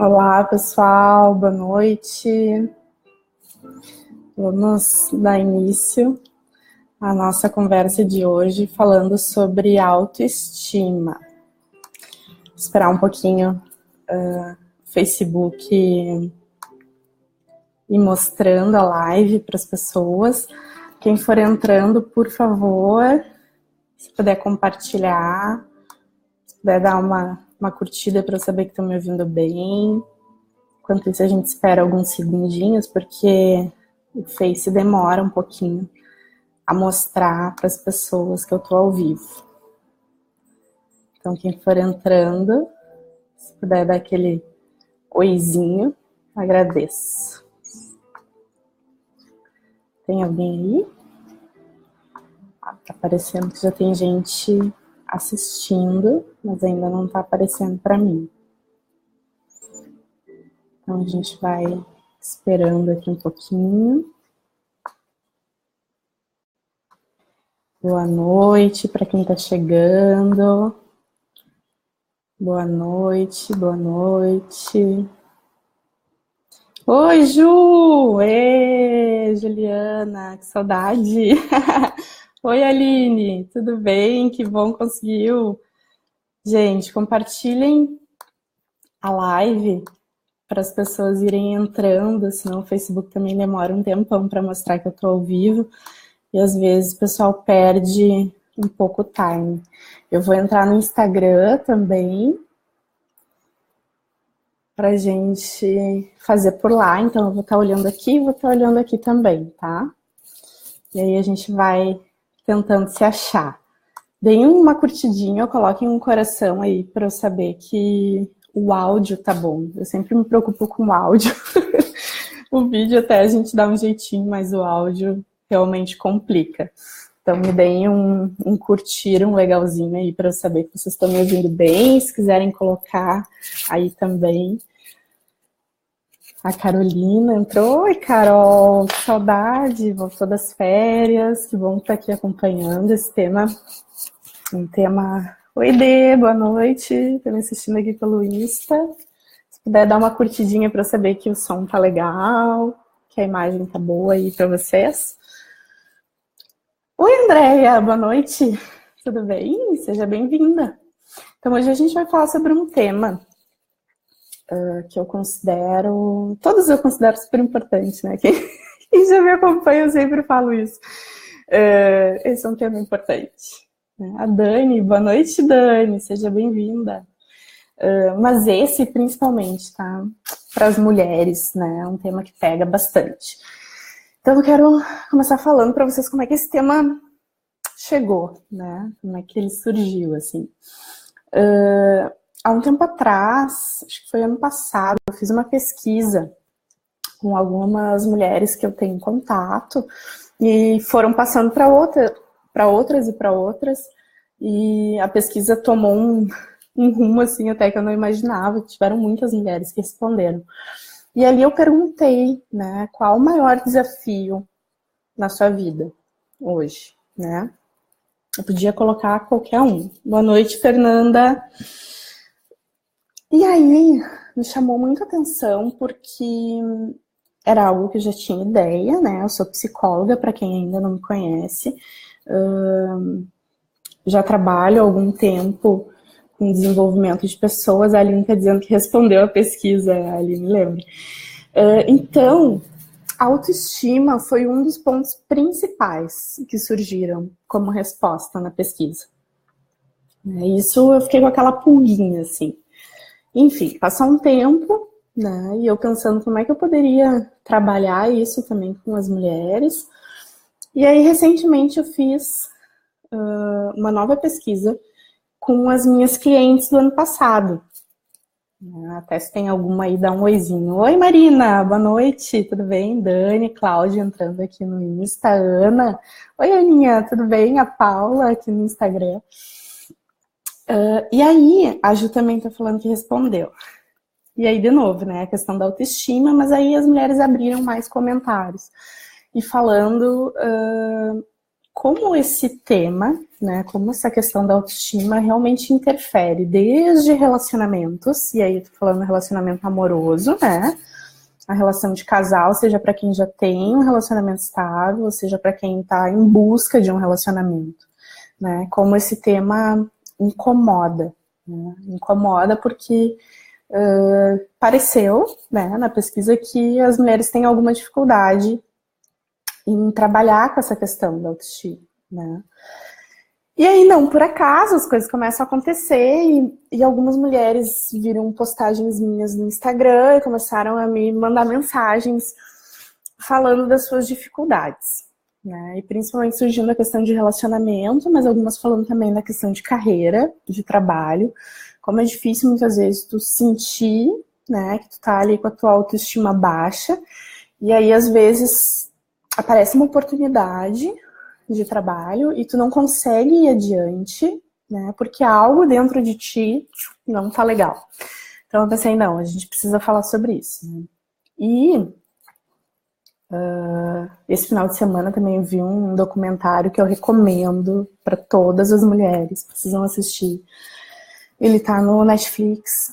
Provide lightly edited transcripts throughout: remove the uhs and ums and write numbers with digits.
Olá, pessoal, boa noite. Vamos dar início à nossa conversa de hoje falando sobre autoestima. Vou esperar um pouquinho o Facebook ir mostrando a live para as pessoas. Quem for entrando, por favor, se puder compartilhar, se puder dar uma curtida para eu saber que estão me ouvindo bem. Enquanto isso, a gente espera alguns segundinhos, porque o Face demora um pouquinho a mostrar para as pessoas que eu estou ao vivo. Então, quem for entrando, se puder dar aquele oizinho, agradeço. Tem alguém aí? Tá aparecendo que já tem gente assistindo, mas ainda não tá aparecendo para mim. Então, a gente vai esperando aqui um pouquinho. Boa noite para quem está chegando. Boa noite, boa noite. Oi, Ju! Ê, Juliana, que saudade! Oi, Aline, tudo bem? Que bom conseguiu. Gente, compartilhem a live para as pessoas irem entrando, senão o Facebook também demora um tempão para mostrar que eu estou ao vivo. E às vezes o pessoal perde um pouco o time. Eu vou entrar no Instagram também, pra gente fazer por lá. Então eu vou estar olhando aqui e vou estar olhando aqui também, tá? E aí a gente vai tentando se achar. Deem uma curtidinha, coloquem um coração aí para eu saber que o áudio tá bom. Eu sempre me preocupo com o áudio. O vídeo até a gente dá um jeitinho, mas o áudio realmente complica. Então me deem um curtir, um legalzinho aí para eu saber que vocês estão me ouvindo bem. Se quiserem colocar aí também. A Carolina entrou. Oi, Carol, que saudade, voltou das férias. Que bom estar aqui acompanhando esse tema. Um tema... Oi, Dê, boa noite. Estou me assistindo aqui pelo Insta. Se puder dar uma curtidinha para eu saber que o som tá legal, que a imagem tá boa aí para vocês. Oi, Andréia, boa noite. Tudo bem? Seja bem-vinda. Então, hoje a gente vai falar sobre um tema que eu considero... Todos eu considero super importante, né? Quem já me acompanha, eu sempre falo isso. Esse é um tema importante. A Dani, boa noite, Dani. Seja bem-vinda. Mas esse, principalmente, tá? Para as mulheres, né? É um tema que pega bastante. Então, eu quero começar falando para vocês como é que esse tema chegou, né? Como é que ele surgiu, assim. Há um tempo atrás, acho que foi ano passado, eu fiz uma pesquisa com algumas mulheres que eu tenho contato e foram passando para outras, e a pesquisa tomou um rumo, assim, até que eu não imaginava, tiveram muitas mulheres que responderam. E ali eu perguntei, né, qual o maior desafio na sua vida hoje, né? Eu podia colocar qualquer um. Boa noite, Fernanda. E aí, me chamou muita atenção porque era algo que eu já tinha ideia, né? Eu sou psicóloga, para quem ainda não me conhece. Já trabalho há algum tempo com desenvolvimento de pessoas. A Aline está dizendo que respondeu a pesquisa, a Aline lembra. Então, a autoestima foi um dos pontos principais que surgiram como resposta na pesquisa. Isso eu fiquei com aquela pulguinha, assim. Enfim, passou um tempo, né, e eu pensando como é que eu poderia trabalhar isso também com as mulheres. E aí, recentemente, eu fiz uma nova pesquisa com as minhas clientes do ano passado. Até se tem alguma aí, dá um oizinho. Oi, Marina, boa noite, tudo bem? Dani, Cláudia entrando aqui no Insta, Ana. Oi, Aninha, tudo bem? A Paula aqui no Instagram. E aí, a Ju também tá falando que respondeu. E aí, de novo, né, a questão da autoestima, mas aí as mulheres abriram mais comentários. E falando como esse tema, né, como essa questão da autoestima realmente interfere desde relacionamentos, e aí eu tô falando relacionamento amoroso, né, a relação de casal, seja para quem já tem um relacionamento estável, seja para quem está em busca de um relacionamento, né, como esse tema incomoda, né, incomoda porque pareceu, né, na pesquisa que as mulheres têm alguma dificuldade em trabalhar com essa questão da autoestima, né? E aí, não por acaso, as coisas começam a acontecer e algumas mulheres viram postagens minhas no Instagram e começaram a me mandar mensagens falando das suas dificuldades, né? E principalmente surgindo a questão de relacionamento, mas algumas falando também da questão de carreira, de trabalho, como é difícil muitas vezes tu sentir, né, que tu tá ali com a tua autoestima baixa, e aí às vezes aparece uma oportunidade de trabalho e tu não consegue ir adiante, né, porque algo dentro de ti não tá legal. Então eu pensei, não, a gente precisa falar sobre isso, né? E esse final de semana também vi um documentário que eu recomendo para todas as mulheres, precisam assistir. Ele tá no Netflix,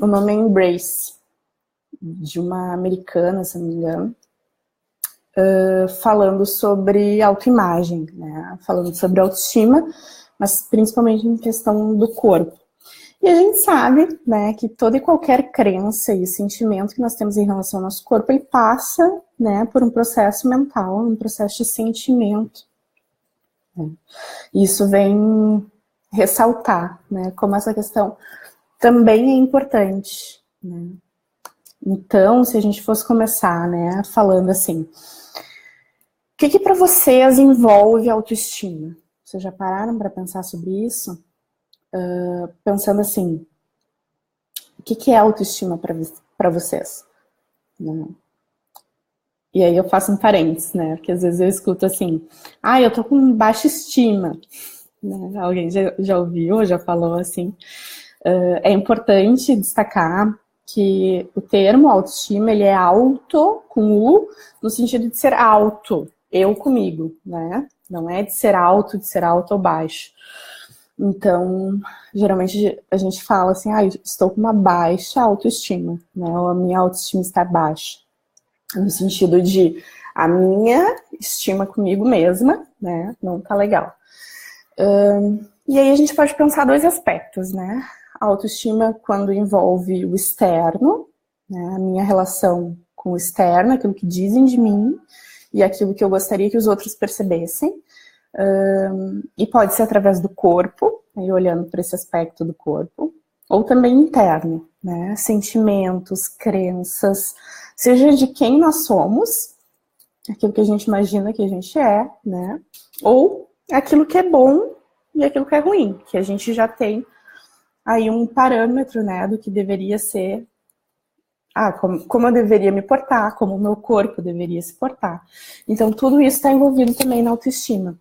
o nome é Embrace, de uma americana, se não me engano, falando sobre autoimagem, né? Falando sobre autoestima, mas principalmente em questão do corpo. E a gente sabe, né, que toda e qualquer crença e sentimento que nós temos em relação ao nosso corpo, ele passa, né, por um processo mental, um processo de sentimento. Né? Isso vem ressaltar, né, como essa questão também é importante, né? Então, se a gente fosse começar, né, falando assim, o que para vocês envolve autoestima? Vocês já pararam para pensar sobre isso? Pensando assim, o que é autoestima para vocês? Né? E aí eu faço um parênteses, né? Porque às vezes eu escuto assim, eu tô com baixa estima. Né? Alguém já ouviu, já falou assim. É importante destacar que o termo autoestima, ele é auto, com U, no sentido de ser alto, eu comigo, né? Não é de ser alto ou baixo. Então, geralmente a gente fala assim, estou com uma baixa autoestima, né? Ou a minha autoestima está baixa. No sentido de a minha estima comigo mesma, né? Não tá legal. E aí a gente pode pensar dois aspectos, né? A autoestima quando envolve o externo, né? A minha relação com o externo, aquilo que dizem de mim e aquilo que eu gostaria que os outros percebessem. E pode ser através do corpo, aí olhando para esse aspecto do corpo, ou também interno, né? Sentimentos, crenças, seja de quem nós somos, aquilo que a gente imagina que a gente é, né? Ou aquilo que é bom e aquilo que é ruim, que a gente já tem aí um parâmetro, né, do que deveria ser, como eu deveria me portar, como o meu corpo deveria se portar. Então, tudo isso está envolvido também na autoestima.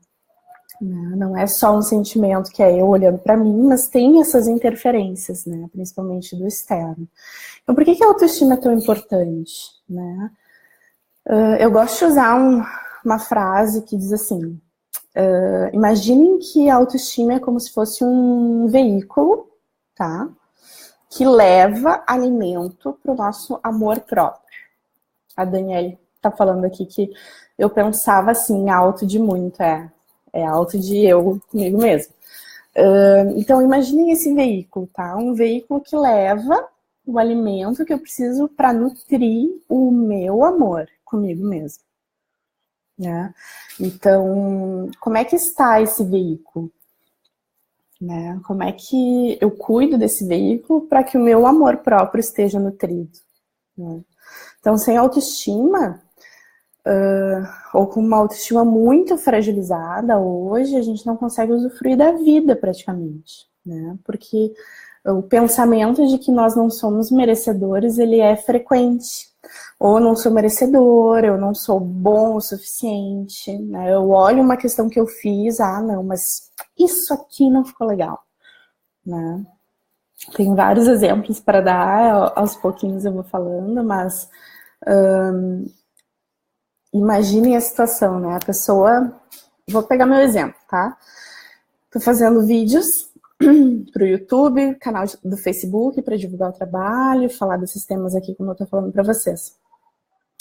Não é só um sentimento que é eu olhando para mim, mas tem essas interferências, né, principalmente do externo. Então, por que a autoestima é tão importante, né? Eu gosto de usar uma frase que diz assim, imaginem que a autoestima é como se fosse um veículo, tá? Que leva alimento para o nosso amor próprio. A Daniele tá falando aqui que eu pensava assim, alto de muito, é alto de eu comigo mesmo. Então, imaginem esse veículo, tá? Um veículo que leva o alimento que eu preciso para nutrir o meu amor comigo mesmo. Né? Então, como é que está esse veículo? Né? Como é que eu cuido desse veículo para que o meu amor próprio esteja nutrido? Né? Então, sem autoestima, ou com uma autoestima muito fragilizada, hoje a gente não consegue usufruir da vida praticamente, né? Porque o pensamento de que nós não somos merecedores, ele é frequente. Ou eu não sou merecedor, eu não sou bom o suficiente, né? Eu olho uma questão que eu fiz, não, mas isso aqui não ficou legal, né? Tem vários exemplos para dar, aos pouquinhos eu vou falando, mas imaginem a situação, né? A pessoa vou pegar meu exemplo, tá? Tô fazendo vídeos pro YouTube, canal do Facebook para divulgar o trabalho, falar desses temas aqui como eu tô falando para vocês.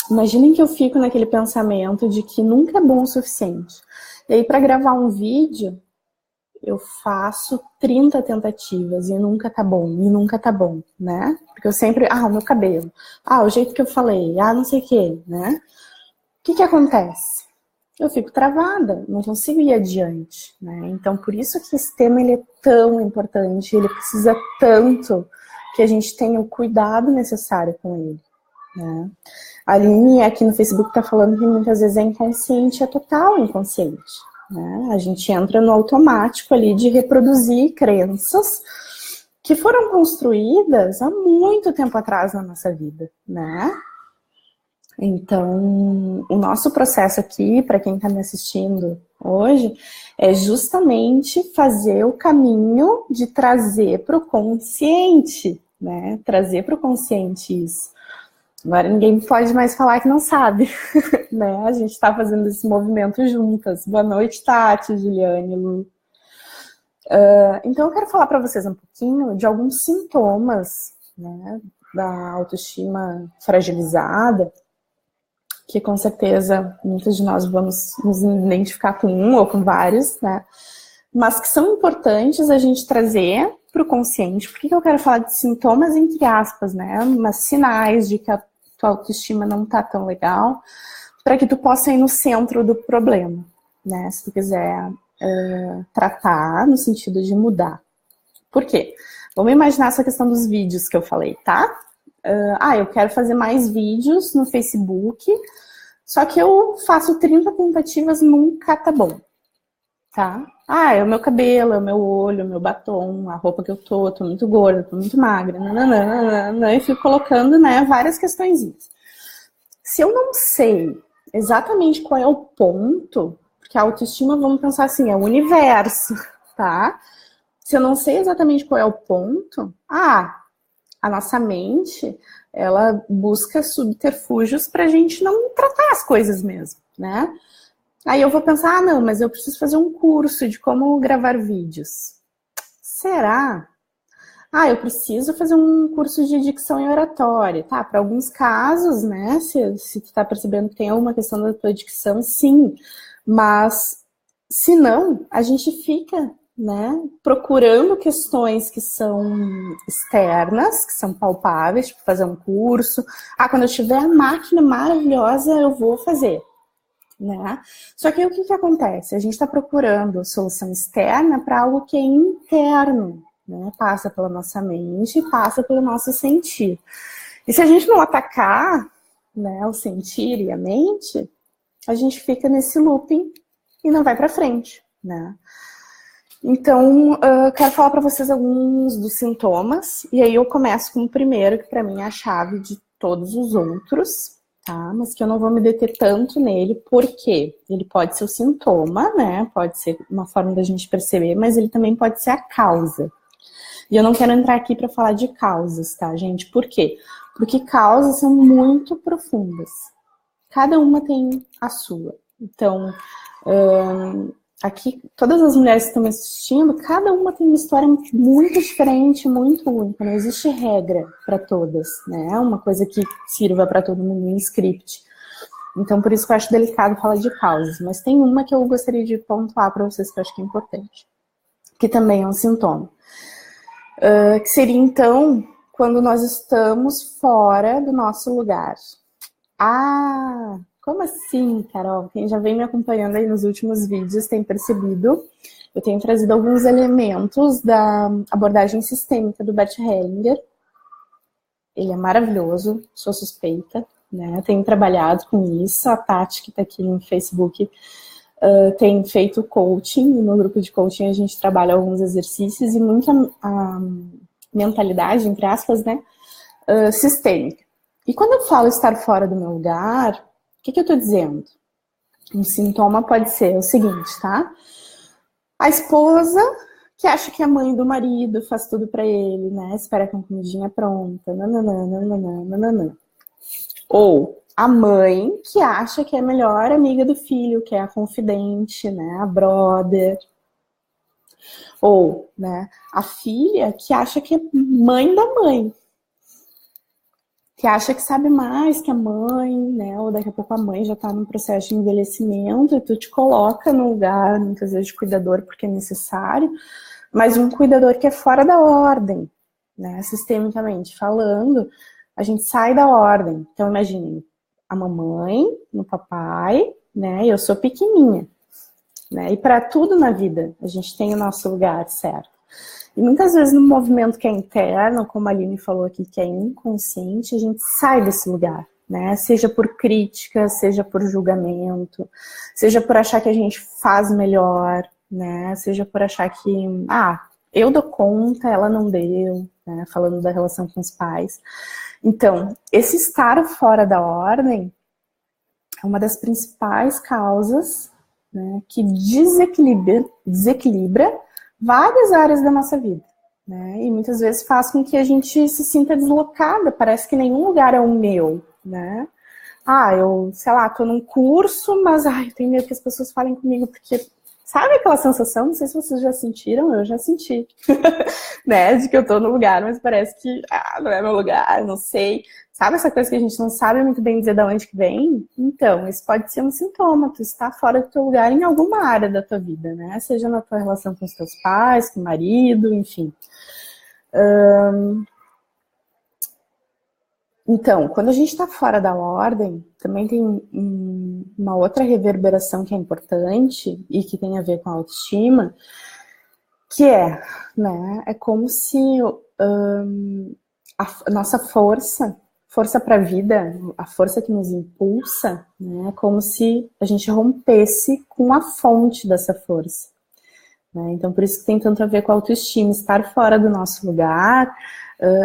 Imaginem que eu fico naquele pensamento de que nunca é bom o suficiente. E aí, para gravar um vídeo, eu faço 30 tentativas e nunca tá bom, né? Porque eu sempre, o meu cabelo, o jeito que eu falei, não sei o quê, né? O que acontece? Eu fico travada, não consigo ir adiante, né? Então, por isso que esse tema ele é tão importante, ele precisa tanto que a gente tenha o cuidado necessário com ele, né? A Aline aqui no Facebook está falando que muitas vezes é inconsciente, é total inconsciente, né? A gente entra no automático ali de reproduzir crenças que foram construídas há muito tempo atrás na nossa vida, né? Então, o nosso processo aqui, para quem está me assistindo hoje, é justamente fazer o caminho de trazer para o consciente, né? Trazer para o consciente isso. Agora ninguém pode mais falar que não sabe, né? A gente está fazendo esse movimento juntas. Boa noite, Tati, Juliane, Lu. Então eu quero falar para vocês um pouquinho de alguns sintomas, né, da autoestima fragilizada, que com certeza muitos de nós vamos nos identificar com um ou com vários, né? Mas que são importantes a gente trazer para o consciente. Por que eu quero falar de sintomas entre aspas, né? Mas sinais de que a tua autoestima não tá tão legal, para que tu possa ir no centro do problema, né? Se tu quiser tratar no sentido de mudar. Por quê? Vamos imaginar essa questão dos vídeos que eu falei, tá? Eu quero fazer mais vídeos no Facebook, só que eu faço 30 tentativas, nunca tá bom, tá? É o meu cabelo, é o meu olho, é o meu batom, a roupa que eu tô muito gorda, tô muito magra, nananana, e fico colocando, né, várias questõezinhas. Se eu não sei exatamente qual é o ponto, porque a autoestima, vamos pensar assim, é o universo, tá? Se eu não sei exatamente qual é o ponto, a nossa mente, ela busca subterfúgios pra gente não tratar as coisas mesmo, né? Aí eu vou pensar, não, mas eu preciso fazer um curso de como gravar vídeos. Será? Eu preciso fazer um curso de dicção e oratória. Tá, para alguns casos, né, se tu tá percebendo que tem alguma questão da tua dicção, sim. Mas, se não, a gente fica, né, procurando questões que são externas, que são palpáveis, tipo fazer um curso. Quando eu tiver a máquina maravilhosa, eu vou fazer. Né? Só que o que acontece? A gente está procurando solução externa para algo que é interno, né? Passa pela nossa mente, passa pelo nosso sentir. E se a gente não atacar, né, o sentir e a mente, a gente fica nesse looping e não vai para frente, né? Então, eu quero falar para vocês alguns dos sintomas, e aí eu começo com o primeiro, que para mim é a chave de todos os outros, tá? Mas que eu não vou me deter tanto nele, porque ele pode ser o sintoma, né? Pode ser uma forma da gente perceber, mas ele também pode ser a causa. E eu não quero entrar aqui para falar de causas, tá, gente? Por quê? Porque causas são muito profundas. Cada uma tem a sua. Então, aqui, todas as mulheres que estão me assistindo, cada uma tem uma história muito diferente, muito única. Não existe regra para todas, né? Uma coisa que sirva para todo mundo em script. Então, por isso que eu acho delicado falar de causas. Mas tem uma que eu gostaria de pontuar para vocês que eu acho que é importante. Que também é um sintoma. Que seria, então, quando nós estamos fora do nosso lugar. Como assim, Carol? Quem já vem me acompanhando aí nos últimos vídeos tem percebido. Eu tenho trazido alguns elementos da abordagem sistêmica do Bert Hellinger. Ele é maravilhoso, sou suspeita, né? Tenho trabalhado com isso. A Tati, que está aqui no Facebook, tem feito coaching. No grupo de coaching a gente trabalha alguns exercícios e muita mentalidade, entre aspas, né? Sistêmica. E quando eu falo estar fora do meu lugar, o que eu estou dizendo? Um sintoma pode ser o seguinte, tá? A esposa que acha que é mãe do marido, faz tudo pra ele, né? Espera com a comidinha pronta, nananana. Ou a mãe que acha que é a melhor amiga do filho, que é a confidente, né, a brother. Ou, né, a filha que acha que é mãe da mãe, que acha que sabe mais que a mãe, né? Ou daqui a pouco a mãe já tá num processo de envelhecimento e tu te coloca no lugar, muitas vezes, de cuidador porque é necessário, mas um cuidador que é fora da ordem, né? Sistemicamente falando, a gente sai da ordem. Então, imaginem, a mamãe, o papai, né? E eu sou pequenininha, né? E para tudo na vida, a gente tem o nosso lugar certo. E muitas vezes no movimento que é interno, como a Aline falou aqui, que é inconsciente, a gente sai desse lugar, né? Seja por crítica, seja por julgamento, seja por achar que a gente faz melhor, né? Seja por achar que, eu dou conta, ela não deu, né? Falando da relação com os pais. Então, esse estar fora da ordem é uma das principais causas, né, que desequilibra várias áreas da nossa vida, né? E muitas vezes faz com que a gente se sinta deslocada, parece que nenhum lugar é o meu, né? Eu, sei lá, tô num curso, mas eu tenho medo que as pessoas falem comigo, porque sabe aquela sensação, não sei se vocês já sentiram, eu já senti, né, de que eu tô no lugar, mas parece que, não é meu lugar, não sei. Sabe essa coisa que a gente não sabe muito bem dizer de onde que vem? Então, isso pode ser um sintoma, tu está fora do teu lugar em alguma área da tua vida, né? Seja na tua relação com os teus pais, com o marido, enfim. Então, quando a gente está fora da ordem, também tem uma outra reverberação que é importante e que tem a ver com a autoestima, que né, é como se a nossa força para a vida, a força que nos impulsa, né, é como se a gente rompesse com a fonte dessa força. Né? Então, por isso que tem tanto a ver com a autoestima. Estar fora do nosso lugar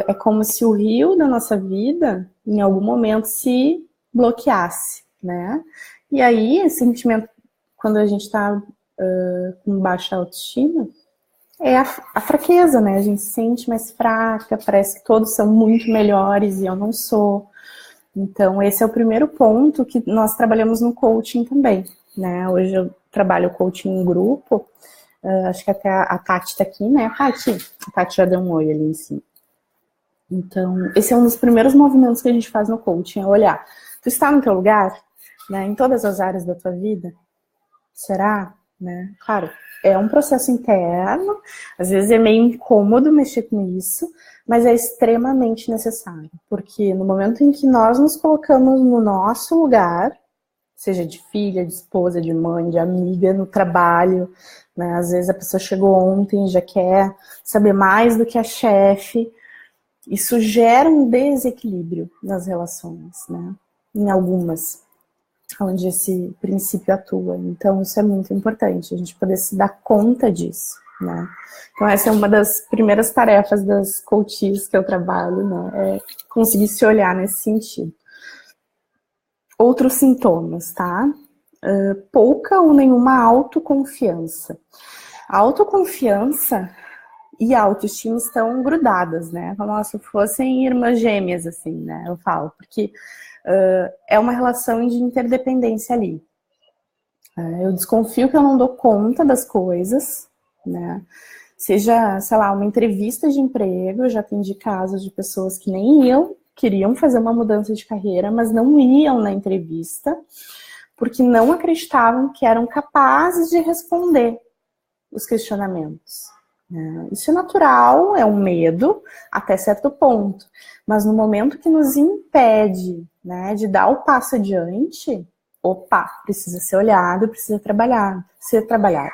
é como se o rio da nossa vida, em algum momento, se bloqueasse. Né? E aí, esse sentimento, quando a gente está com baixa autoestima, é a fraqueza, né? A gente se sente mais fraca, parece que todos são muito melhores e eu não sou. Então, esse é o primeiro ponto que nós trabalhamos no coaching também, né? Hoje eu trabalho coaching em grupo, acho que até a Tati está aqui, né? A Tati já deu um oi ali em cima. Então, esse é um dos primeiros movimentos que a gente faz no coaching, é olhar. Tu está no teu lugar, né? Em todas as áreas da tua vida? Será? Né? Claro, é um processo interno, às vezes é meio incômodo mexer com isso, mas é extremamente necessário, porque no momento em que nós nos colocamos no nosso lugar, seja de filha, de esposa, de mãe, de amiga, no trabalho, né? Às vezes a pessoa chegou ontem e já quer saber mais do que a chefe, isso gera um desequilíbrio nas relações, né? Em algumas, onde esse princípio atua. Então, isso é muito importante, a gente poder se dar conta disso, né? Então, essa é uma das primeiras tarefas das coaches que eu trabalho, né? É conseguir se olhar nesse sentido. Outros sintomas, tá? Pouca ou nenhuma autoconfiança. A autoconfiança e a autoestima estão grudadas, né? Como se fossem irmãs gêmeas, assim, né? Eu falo, porque é uma relação de interdependência ali. Eu desconfio que eu não dou conta das coisas, né? Seja, sei lá, uma entrevista de emprego, eu já atendi casos de pessoas que nem queriam fazer uma mudança de carreira, mas não iam na entrevista, porque não acreditavam que eram capazes de responder os questionamentos. Isso é natural, é um medo até certo ponto, mas no momento que nos impede, né, de dar o passo adiante, precisa ser olhado, precisa ser trabalhado.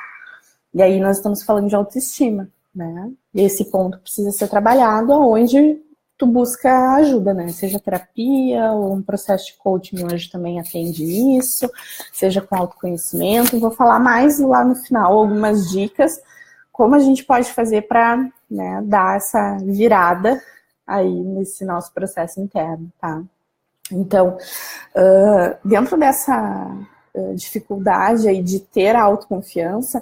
E aí nós estamos falando de autoestima, né? E esse ponto precisa ser trabalhado onde tu busca ajuda, né? Seja terapia ou um processo de coaching hoje também atende isso, seja com autoconhecimento. Vou falar mais lá no final algumas dicas como a gente pode fazer para, né, dar essa virada aí nesse nosso processo interno, tá? Então, dentro dessa dificuldade aí de ter a autoconfiança,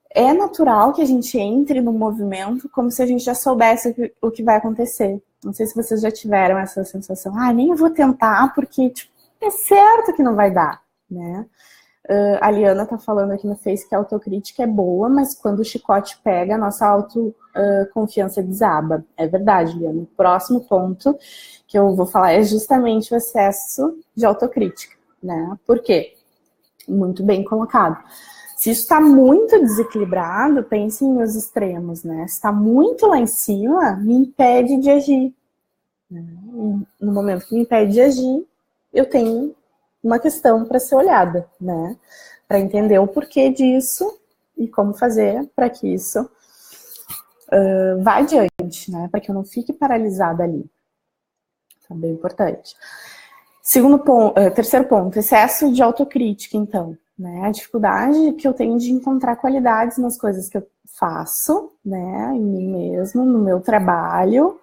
é natural que a gente entre no movimento como se a gente já soubesse o que vai acontecer, Não sei se vocês já tiveram essa sensação, nem vou tentar porque tipo, é certo que não vai dar, né? A Liana tá falando aqui no Face que a autocrítica é boa, mas quando o chicote pega, a nossa autoconfiança desaba. É verdade, Liana. O próximo ponto que eu vou falar é justamente o excesso de autocrítica, né? Por quê? Muito bem colocado. Se isso está muito desequilibrado, pensem nos extremos, né? Se está muito lá em cima, me impede de agir. Né? No momento que me impede de agir, eu tenho uma questão para ser olhada, né? Para entender o porquê disso e como fazer para que isso vá adiante, né? Para que eu não fique paralisada ali. Isso é bem importante. Terceiro ponto, excesso de autocrítica, então. Né? A dificuldade que eu tenho de encontrar qualidades nas coisas que eu faço, né? Em mim mesmo, no meu trabalho,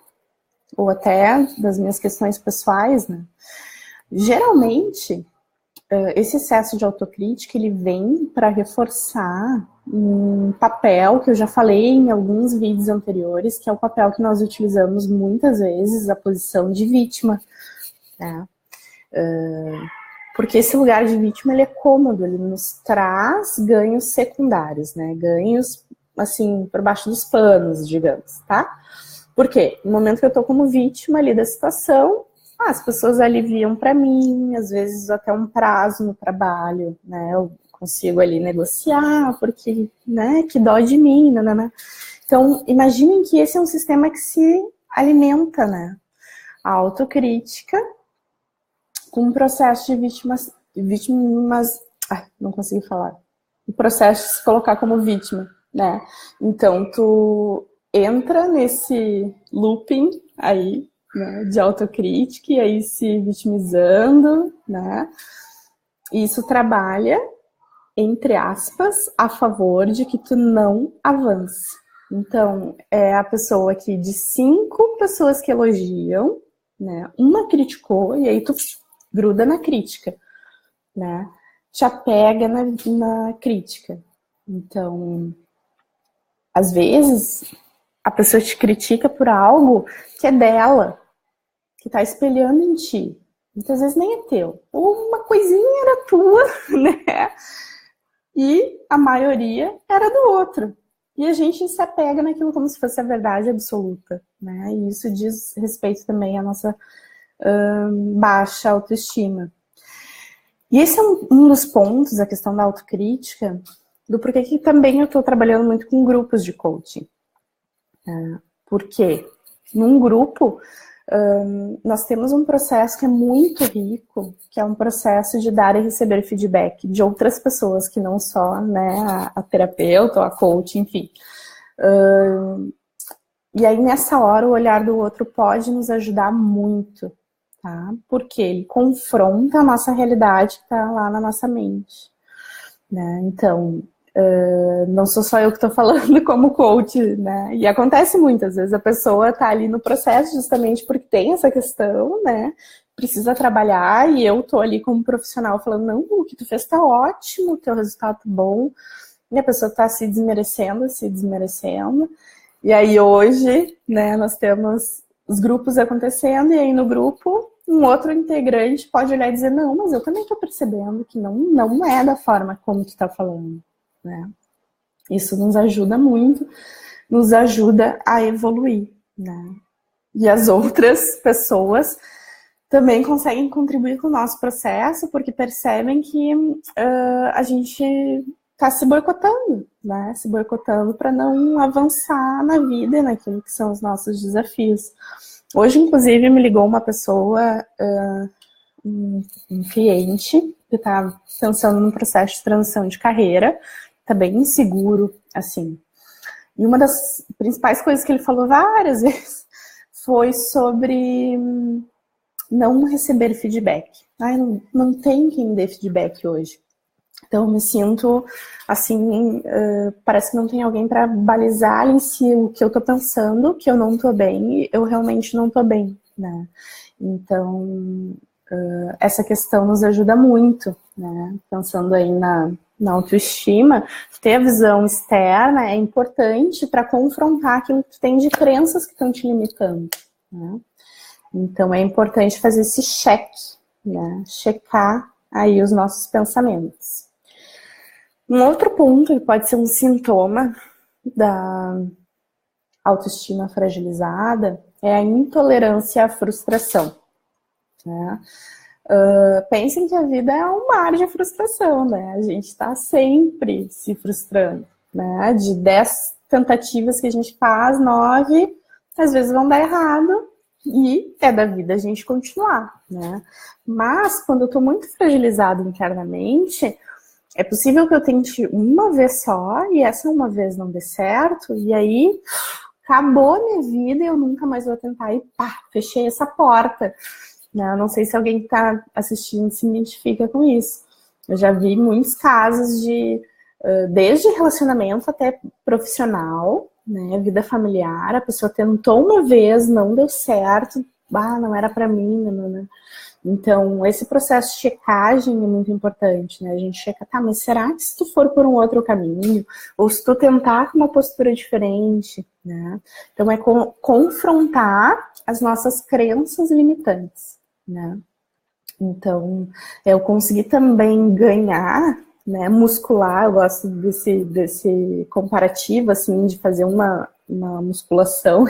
ou até das minhas questões pessoais, né? Geralmente, esse excesso de autocrítica, ele vem para reforçar um papel que eu já falei em alguns vídeos anteriores, que é o papel que nós utilizamos muitas vezes, a posição de vítima, né? Porque esse lugar de vítima, ele é cômodo, ele nos traz ganhos secundários, né? Ganhos, assim, por baixo dos panos, digamos, tá? Por quê? No momento que eu tô como vítima ali da situação, as pessoas aliviam para mim, às vezes até um prazo no trabalho, né? Eu consigo ali negociar, porque, né, que dó de mim, né? Então, imaginem que esse é um sistema que se alimenta, né? A autocrítica com um processo de vítimas, não consegui falar. O processo de se colocar como vítima, né? Então, tu entra nesse looping aí, né, de autocrítica e aí se vitimizando, né? E isso trabalha, entre aspas, a favor de que tu não avance. Então, é a pessoa que de 5 pessoas que elogiam, né, uma criticou e aí tu gruda na crítica, né? Te apega na crítica. Então, às vezes, a pessoa te critica por algo que é dela, que tá espelhando em ti. Muitas vezes nem é teu. Ou uma coisinha era tua, né? E a maioria era do outro. E a gente se apega naquilo como se fosse a verdade absoluta, né? E isso diz respeito também à nossa baixa autoestima. E esse é um dos pontos, a questão da autocrítica, do porquê que também eu estou trabalhando muito com grupos de coaching. Porque num grupo, nós temos um processo que é muito rico, que é um processo de dar e receber feedback de outras pessoas, que não só, né, a terapeuta ou a coach, enfim. E aí, nessa hora, o olhar do outro pode nos ajudar muito, tá? Porque ele confronta a nossa realidade que está lá na nossa mente, né? Então, não sou só eu que estou falando como coach, né? E acontece muitas vezes, a pessoa está ali no processo justamente porque tem essa questão, né? Precisa trabalhar e eu tô ali como profissional falando, não, o que tu fez tá ótimo, o teu resultado tá bom, e a pessoa tá se desmerecendo. E aí hoje, né, nós temos os grupos acontecendo, e aí no grupo, um outro integrante pode olhar e dizer, não, mas eu também tô percebendo que não é da forma como tu tá falando, né? Isso nos ajuda muito, nos ajuda a evoluir, né? E as outras pessoas também conseguem contribuir com o nosso processo, porque percebem que a gente está se boicotando, né? Se boicotando para não avançar na vida e naquilo que são os nossos desafios. Hoje, inclusive, me ligou uma pessoa, um cliente, que está pensando num processo de transição de carreira, está bem inseguro, assim. E uma das principais coisas que ele falou várias vezes foi sobre não receber feedback. Não tem quem dê feedback hoje. Então, eu me sinto, assim, parece que não tem alguém para balizar em si o que eu tô pensando, que eu não tô bem, eu realmente não tô bem, né? Então, essa questão nos ajuda muito, né? Pensando aí na autoestima, ter a visão externa é importante para confrontar aquilo que tu tem de crenças que estão te limitando, né? Então, é importante fazer esse cheque, né? Checar aí os nossos pensamentos. Um outro ponto que pode ser um sintoma da autoestima fragilizada é a intolerância à frustração, né? Pensem que a vida é um mar de frustração, né? A gente está sempre se frustrando, né? De 10 tentativas que a gente faz, 9 às vezes vão dar errado e é da vida a gente continuar, né? Mas quando eu estou muito fragilizado internamente, é possível que eu tente uma vez só e essa uma vez não dê certo e aí acabou a minha vida e eu nunca mais vou tentar e pá, fechei essa porta. Eu não sei se alguém que está assistindo se identifica com isso. Eu já vi muitos casos de, desde relacionamento até profissional, né, vida familiar, a pessoa tentou uma vez, não deu certo, não era para mim, não. Então, esse processo de checagem é muito importante, né? A gente checa, tá, mas será que se tu for por um outro caminho, ou se tu tentar com uma postura diferente, né? Então, é confrontar as nossas crenças limitantes, né? Então, eu consegui também ganhar, né, muscular, eu gosto desse comparativo, assim, de fazer uma musculação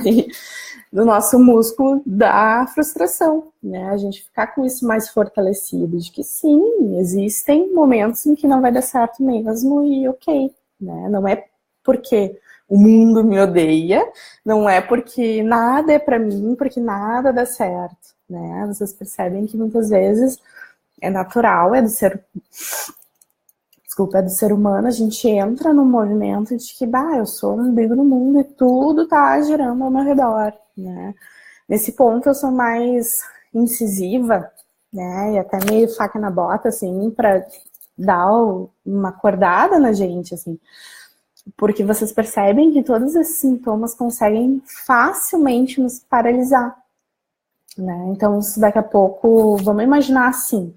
do nosso músculo da frustração, né? A gente ficar com isso mais fortalecido, de que sim, existem momentos em que não vai dar certo mesmo e ok, né? Não é porque o mundo me odeia, não é porque nada é pra mim, porque nada dá certo, né? Vocês percebem que muitas vezes é natural, é do ser humano, a gente entra num movimento de que, eu sou um umbigo no mundo e tudo tá girando ao meu redor, né? Nesse ponto eu sou mais incisiva, né? E até meio faca na bota, assim, pra dar uma acordada na gente, assim. Porque vocês percebem que todos esses sintomas conseguem facilmente nos paralisar, né? Então, se daqui a pouco, vamos imaginar assim,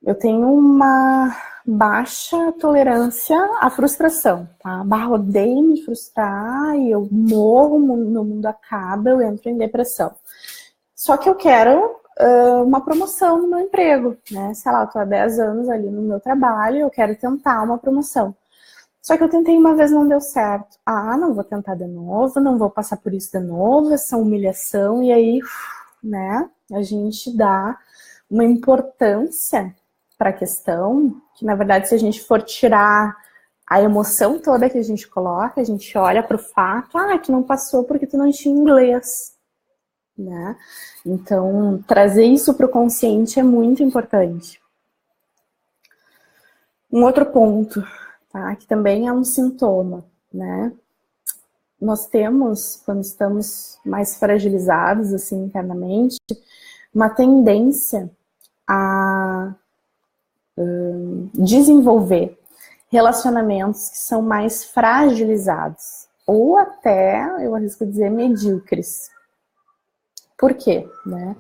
eu tenho uma baixa tolerância à frustração, tá? Odeio me frustrar e eu morro, meu mundo acaba, eu entro em depressão. Só que eu quero uma promoção no meu emprego, né? Sei lá, eu tô há 10 anos ali no meu trabalho, eu quero tentar uma promoção. Só que eu tentei uma vez, não deu certo. Não vou tentar de novo, não vou passar por isso de novo, essa humilhação, e aí, né, a gente dá uma importância para a questão, que na verdade se a gente for tirar a emoção toda que a gente coloca, a gente olha para o fato, tu não passou porque tu não tinha inglês, né? Então, trazer isso para o consciente é muito importante. Um outro ponto, tá, que também é um sintoma, né? Nós temos, quando estamos mais fragilizados, assim, internamente, uma tendência a desenvolver relacionamentos que são mais fragilizados, ou até, eu arrisco dizer, medíocres. Por quê? Né?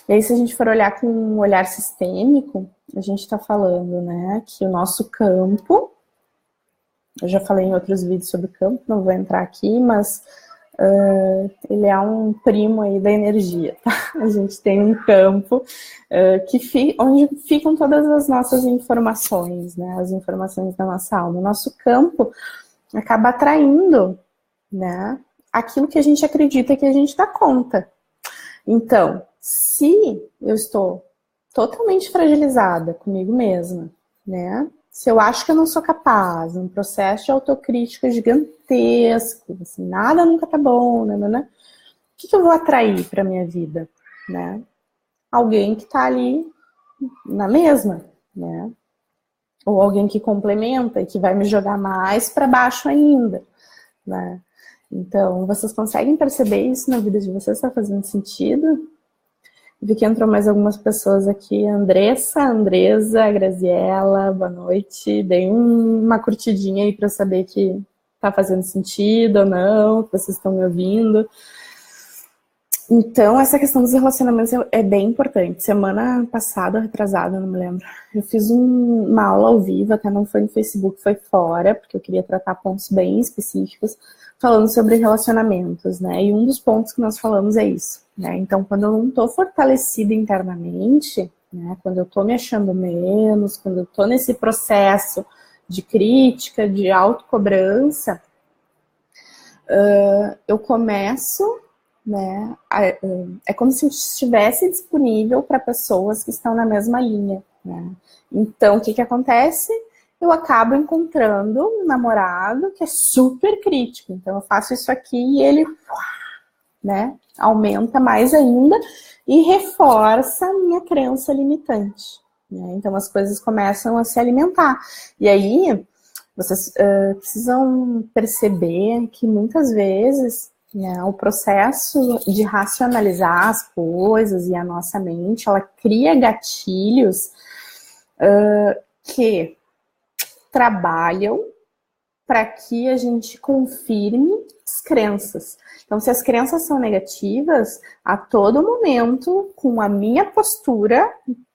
E aí, se a gente for olhar com um olhar sistêmico, a gente está falando, né, que o nosso campo, eu já falei em outros vídeos sobre campo, não vou entrar aqui, mas ele é um primo aí da energia, tá? A gente tem um campo onde ficam todas as nossas informações, né? As informações da nossa alma. O nosso campo acaba atraindo, né, aquilo que a gente acredita que a gente dá conta. Então, se eu estou totalmente fragilizada comigo mesma, né? Se eu acho que eu não sou capaz, um processo de autocrítica gigantesco, assim, nada nunca tá bom, né? O que eu vou atrair para minha vida, né? Alguém que tá ali na mesma, né? Ou alguém que complementa e que vai me jogar mais para baixo ainda, né? Então, vocês conseguem perceber isso na vida de vocês? Está fazendo sentido? Vi que entrou mais algumas pessoas aqui. Andressa, Andresa, Graziela, boa noite. Dei uma curtidinha aí para saber que tá fazendo sentido ou não, que vocês estão me ouvindo. Então, essa questão dos relacionamentos é bem importante. Semana passada, retrasada, não me lembro, eu fiz uma aula ao vivo, até não foi no Facebook, foi fora, porque eu queria tratar pontos bem específicos, falando sobre relacionamentos, né? E um dos pontos que nós falamos é isso. né? Então, quando eu não estou fortalecida internamente, né, quando eu estou me achando menos, quando eu estou nesse processo de crítica, de autocobrança, eu começo, né, é como se eu estivesse disponível para pessoas que estão na mesma linha, né? Então, o que acontece? Eu acabo encontrando um namorado que é super crítico. Então, eu faço isso aqui e ele, né, aumenta mais ainda e reforça a minha crença limitante, né? Então, as coisas começam a se alimentar. E aí, vocês precisam perceber que muitas vezes, né, o processo de racionalizar as coisas e a nossa mente, ela cria gatilhos que trabalham para que a gente confirme as crenças. Então, se as crenças são negativas, a todo momento, com a minha postura,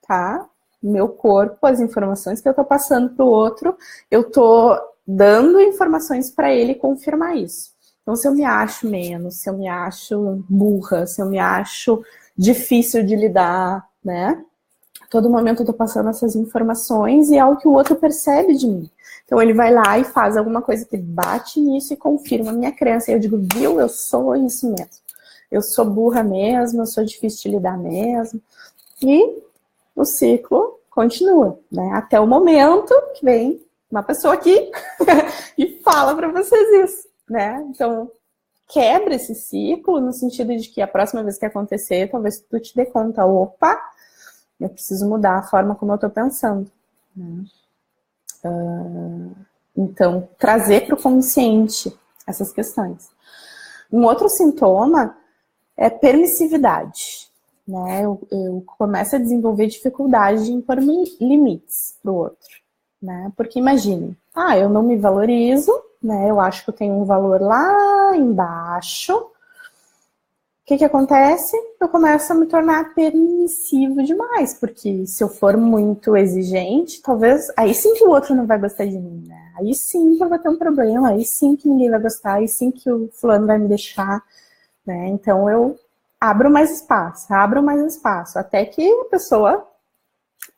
tá? Meu corpo, as informações que eu tô passando pro outro, eu tô dando informações para ele confirmar isso. Então, se eu me acho menos, se eu me acho burra, se eu me acho difícil de lidar, né? A todo momento eu tô passando essas informações e é algo que o outro percebe de mim. Então ele vai lá e faz alguma coisa que bate nisso e confirma a minha crença. E eu digo, viu, eu sou isso mesmo. Eu sou burra mesmo, eu sou difícil de lidar mesmo. E o ciclo continua, né? Até o momento que vem uma pessoa aqui e fala para vocês isso, né? Então, quebra esse ciclo no sentido de que a próxima vez que acontecer, talvez tu te dê conta, opa, eu preciso mudar a forma como eu estou pensando, né? Então, trazer para o consciente essas questões. Um outro sintoma é permissividade, né? Eu começo a desenvolver dificuldade em pôr limites para o outro, né? Porque imagine, eu não me valorizo, né? Eu acho que eu tenho um valor lá embaixo. O que acontece? Eu começo a me tornar permissivo demais, porque se eu for muito exigente, talvez aí sim que o outro não vai gostar de mim, né? Aí sim que eu vou ter um problema, aí sim que ninguém vai gostar, aí sim que o fulano vai me deixar, né? Então eu abro mais espaço, até que a pessoa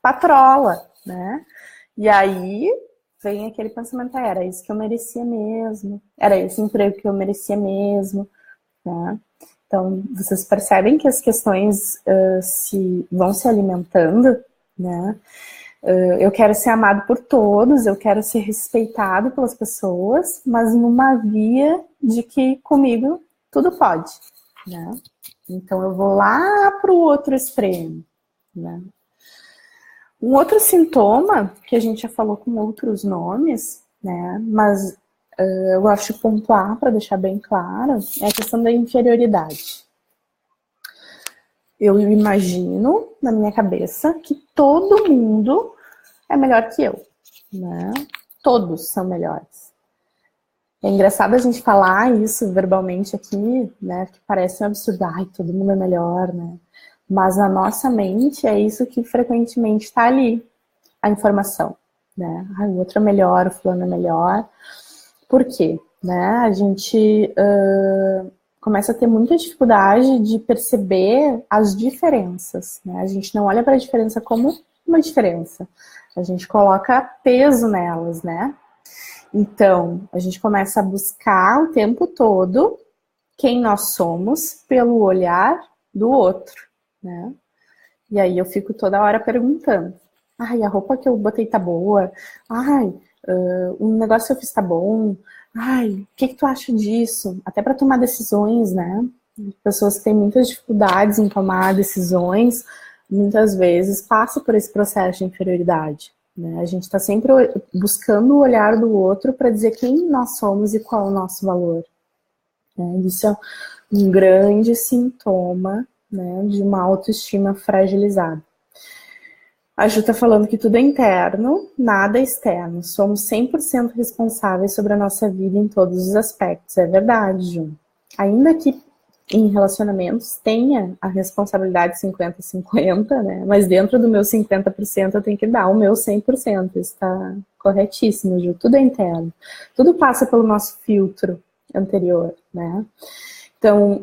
patrola, né? E aí vem aquele pensamento, era isso que eu merecia mesmo, era esse emprego que eu merecia mesmo, né? Então, vocês percebem que as questões vão se alimentando, né? Eu quero ser amado por todos, eu quero ser respeitado pelas pessoas, mas numa via de que comigo tudo pode, né? Então, eu vou lá para o outro extremo, né? Um outro sintoma, que a gente já falou com outros nomes, né? Mas eu gosto de pontuar para deixar bem claro, é a questão da inferioridade. Eu imagino na minha cabeça que todo mundo é melhor que eu, né? Todos são melhores. É engraçado a gente falar isso verbalmente aqui, né? Que parece um absurdo, todo mundo é melhor, né? Mas na nossa mente é isso que frequentemente está ali, a informação, né? O outro é melhor, o fulano é melhor. Por quê? Né? A gente começa a ter muita dificuldade de perceber as diferenças, né? A gente não olha para a diferença como uma diferença. A gente coloca peso nelas, né? Então, a gente começa a buscar o tempo todo quem nós somos pelo olhar do outro, né? E aí eu fico toda hora perguntando, a roupa que eu botei tá boa? O negócio que eu fiz tá bom? O que tu acha disso? Até para tomar decisões, né? Pessoas que têm muitas dificuldades em tomar decisões, muitas vezes passam por esse processo de inferioridade, né? A gente está sempre buscando o olhar do outro para dizer quem nós somos e qual é o nosso valor, né? Isso é um grande sintoma, né, de uma autoestima fragilizada. A Ju está falando que tudo é interno, nada é externo. Somos 100% responsáveis sobre a nossa vida em todos os aspectos. É verdade, Ju. Ainda que em relacionamentos tenha a responsabilidade 50-50, né? Mas dentro do meu 50% eu tenho que dar o meu 100%. Isso está corretíssimo, Ju. Tudo é interno. Tudo passa pelo nosso filtro anterior, né? Então,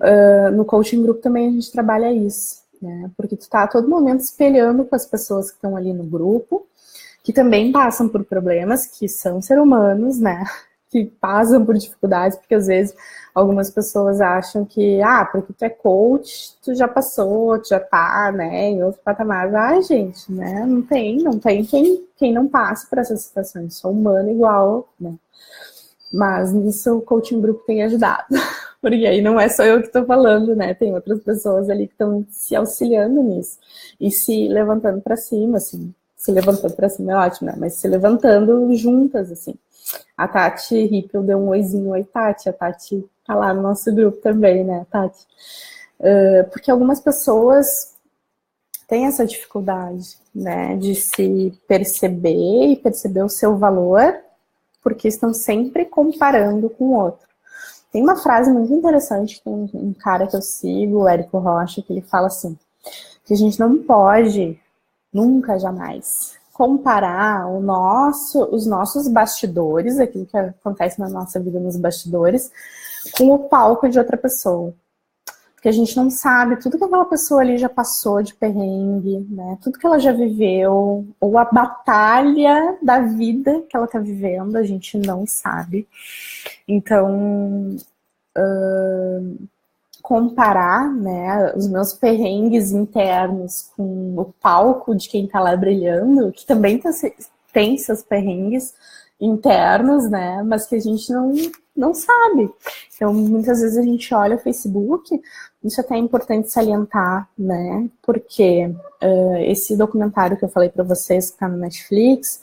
no coaching group também a gente trabalha isso, né? Porque tu tá a todo momento espelhando com as pessoas que estão ali no grupo, que também passam por problemas, que são seres humanos, né? Que passam por dificuldades, porque às vezes algumas pessoas acham que, porque tu é coach, tu já passou, tu já tá, né, em outro patamar. Ai, gente, né? Não tem quem não passe por essas situações. Sou humano igual, né? Mas nisso o coaching group tem ajudado. Porque aí não é só eu que estou falando, né? Tem outras pessoas ali que estão se auxiliando nisso. E se levantando para cima, assim. Se levantando para cima é ótimo, né? Mas se levantando juntas, assim. A Tati Rippel deu um oizinho. Oi, Tati. A Tati tá lá no nosso grupo também, né, Tati? Porque algumas pessoas têm essa dificuldade, né? De se perceber e perceber o seu valor, porque estão sempre comparando com o outro. Tem uma frase muito interessante, tem um cara que eu sigo, o Érico Rocha, que ele fala assim, que a gente não pode, nunca, jamais, comparar os nossos bastidores, aquilo que acontece na nossa vida nos bastidores, com o palco de outra pessoa. Porque a gente não sabe tudo que aquela pessoa ali já passou de perrengue, né? Tudo que ela já viveu, ou a batalha da vida que ela está vivendo, a gente não sabe. Então, comparar, né, os meus perrengues internos com o palco de quem está lá brilhando, que também tem seus perrengues internos, né, mas que a gente não sabe. Então, muitas vezes a gente olha o Facebook, isso até é importante salientar, né, porque esse documentário que eu falei para vocês, que está no Netflix,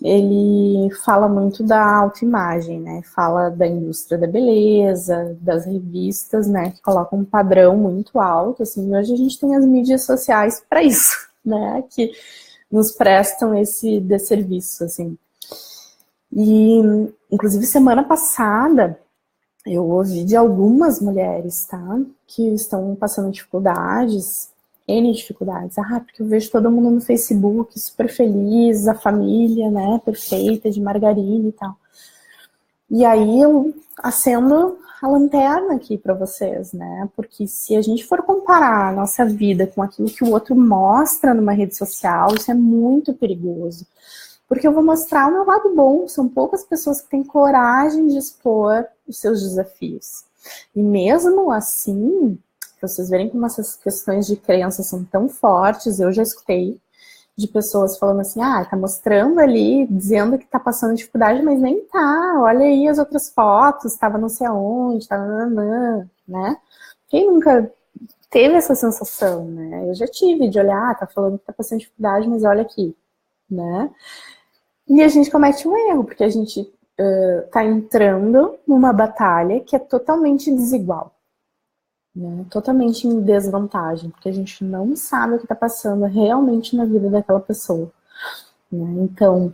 ele fala muito da autoimagem, né? Fala da indústria da beleza, das revistas, né? Que colocam um padrão muito alto, assim. Hoje a gente tem as mídias sociais para isso, né? Que nos prestam esse desserviço, assim. E, inclusive, semana passada, eu ouvi de algumas mulheres, tá? Que estão passando dificuldades, N dificuldades. Porque eu vejo todo mundo no Facebook super feliz, a família, né, perfeita, de margarina e tal. E aí eu acendo a lanterna aqui para vocês, né, porque se a gente for comparar a nossa vida com aquilo que o outro mostra numa rede social, isso é muito perigoso. Porque eu vou mostrar o meu lado bom, são poucas pessoas que têm coragem de expor os seus desafios. E mesmo assim, para vocês verem como essas questões de crença são tão fortes, eu já escutei de pessoas falando assim, tá mostrando ali, dizendo que tá passando dificuldade, mas nem tá, olha aí as outras fotos, estava não sei aonde, tava né? Quem nunca teve essa sensação, né? Eu já tive de olhar, tá falando que tá passando dificuldade, mas olha aqui, né? E a gente comete um erro, porque a gente tá entrando numa batalha que é totalmente desigual. Né, totalmente em desvantagem, porque a gente não sabe o que está passando realmente na vida daquela pessoa. Né? Então,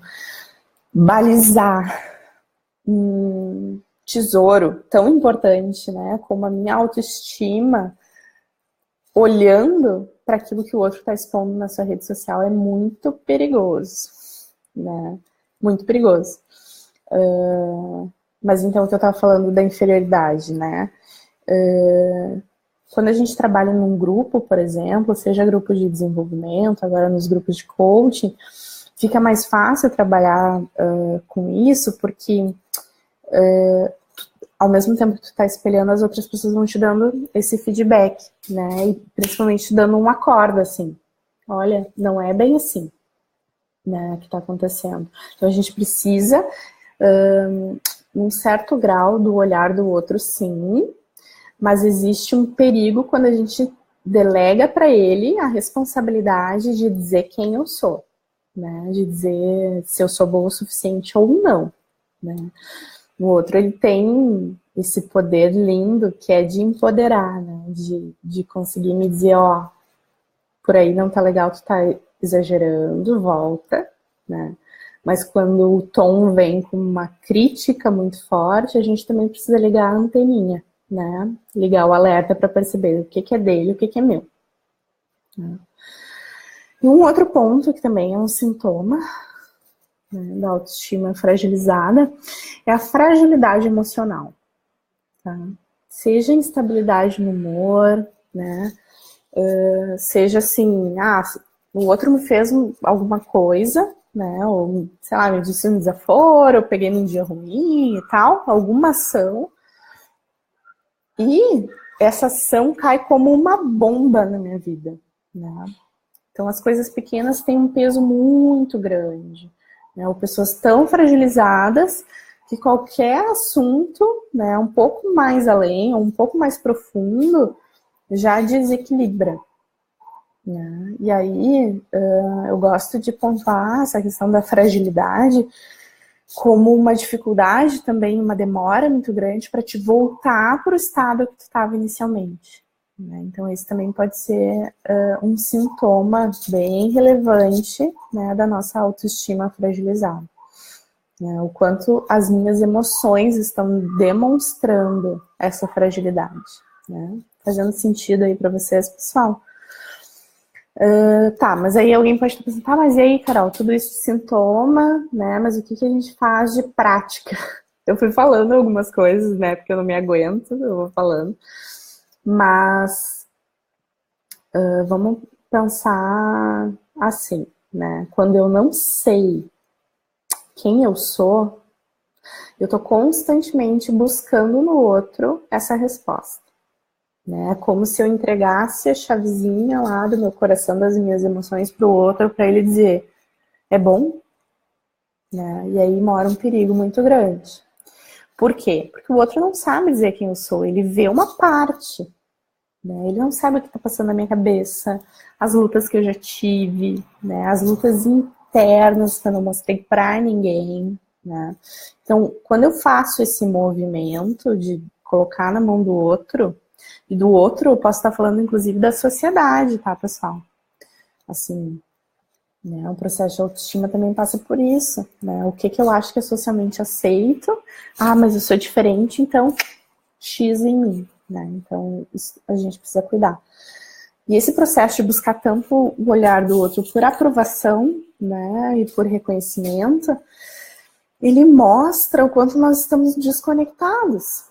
balizar um tesouro tão importante, né, como a minha autoestima, olhando para aquilo que o outro está expondo na sua rede social, é muito perigoso. Né? Muito perigoso. Mas então, o que eu estava falando da inferioridade, né? Quando a gente trabalha num grupo, por exemplo, seja grupo de desenvolvimento, agora nos grupos de coaching, fica mais fácil trabalhar com isso, porque ao mesmo tempo que tu está espelhando, as outras pessoas vão te dando esse feedback, né? E principalmente te dando uma corda, assim. Olha, não é bem assim, né, que está acontecendo. Então a gente precisa, um certo grau do olhar do outro, sim, mas existe um perigo quando a gente delega para ele a responsabilidade de dizer quem eu sou, né? De dizer se eu sou boa o suficiente ou não, né? O outro, ele tem esse poder lindo que é de empoderar, né? De conseguir me dizer, por aí não tá legal, tu tá exagerando, volta, né? Mas quando o tom vem com uma crítica muito forte, a gente também precisa ligar a anteninha, né? Ligar o alerta para perceber o que é dele e o que é meu. Né? E um outro ponto que também é um sintoma, né, da autoestima fragilizada é a fragilidade emocional. Tá? seja instabilidade no humor, né? Seja assim, o outro me fez alguma coisa, né? Ou, sei lá, me disse um desaforo, eu peguei num dia ruim e tal, alguma ação. E essa ação cai como uma bomba na minha vida, né? Então, as coisas pequenas têm um peso muito grande, né? Ou pessoas tão fragilizadas que qualquer assunto, né, um pouco mais além, ou um pouco mais profundo, já desequilibra, né? E aí, eu gosto de pontuar essa questão da fragilidade como uma dificuldade também, uma demora muito grande para te voltar para o estado que tu estava inicialmente, né? Então, esse também pode ser um sintoma bem relevante, né, da nossa autoestima fragilizada, né? O quanto as minhas emoções estão demonstrando essa fragilidade, né? Fazendo sentido aí para vocês, pessoal? Tá, mas aí alguém pode estar pensando, tá, mas e aí, Carol, tudo isso é sintoma, né? Mas o que a gente faz de prática? Eu fui falando algumas coisas, né? Porque eu não me aguento, eu vou falando. Mas vamos pensar assim, né? Quando eu não sei quem eu sou, eu tô constantemente buscando no outro essa resposta, né? Como se eu entregasse a chavezinha lá do meu coração, das minhas emoções pro outro, para ele dizer, é bom? Né? E aí mora um perigo muito grande. Por quê? Porque o outro não sabe dizer quem eu sou, ele vê uma parte, né? Ele não sabe o que está passando na minha cabeça, as lutas que eu já tive, né? As lutas internas que eu não mostrei para ninguém, né? Então, quando eu faço esse movimento de colocar na mão do outro, e do outro eu posso estar falando inclusive da sociedade, tá, pessoal? Assim, né, o processo de autoestima também passa por isso, né? O que eu acho que é socialmente aceito? Mas eu sou diferente, então X em mim, né? Então isso a gente precisa cuidar. E esse processo de buscar tanto o olhar do outro por aprovação, né, e por reconhecimento, ele mostra o quanto nós estamos desconectados,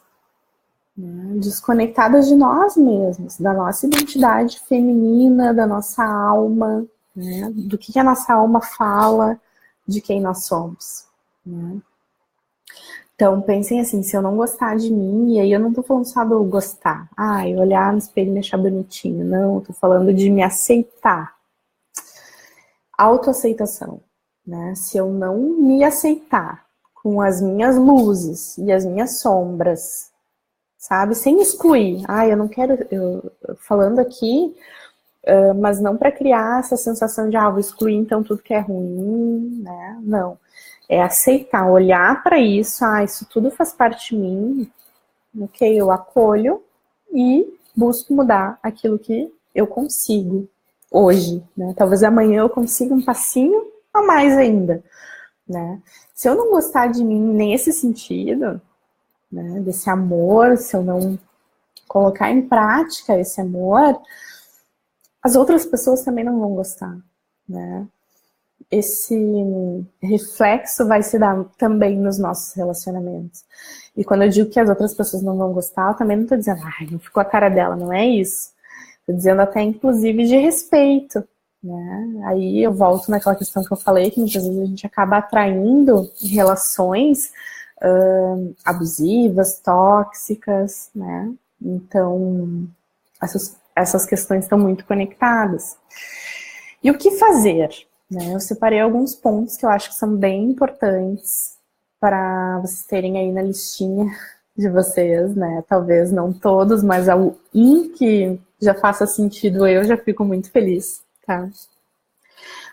né? Desconectadas de nós mesmos, da nossa identidade feminina, da nossa alma, né? Do que a nossa alma fala de quem nós somos, né? Então, pensem assim, se eu não gostar de mim, e aí eu não tô falando só do gostar, eu olhar no espelho e me achar bonitinho, não, eu tô falando de me aceitar. Autoaceitação, né? Se eu não me aceitar com as minhas luzes e as minhas sombras, sabe? Sem excluir. Eu não quero, falando aqui, mas não para criar essa sensação de, vou excluir então tudo que é ruim, né? Não. É aceitar, olhar para isso, isso tudo faz parte de mim, ok? Eu acolho e busco mudar aquilo que eu consigo hoje, né? Talvez amanhã eu consiga um passinho a mais ainda, né? Se eu não gostar de mim nesse sentido, né, desse amor, se eu não colocar em prática esse amor, as outras pessoas também não vão gostar, né? Esse reflexo vai se dar também nos nossos relacionamentos. E quando eu digo que as outras pessoas não vão gostar, eu também não tô dizendo, não ficou a cara dela, não é isso. Tô dizendo até, inclusive, de respeito, né? Aí eu volto naquela questão que eu falei, que muitas vezes a gente acaba atraindo relações abusivas, tóxicas, né? Então, essas questões estão muito conectadas. E o que fazer? Né? Eu separei alguns pontos que eu acho que são bem importantes para vocês terem aí na listinha de vocês, né? Talvez não todos, mas um que já faça sentido, eu já fico muito feliz, tá?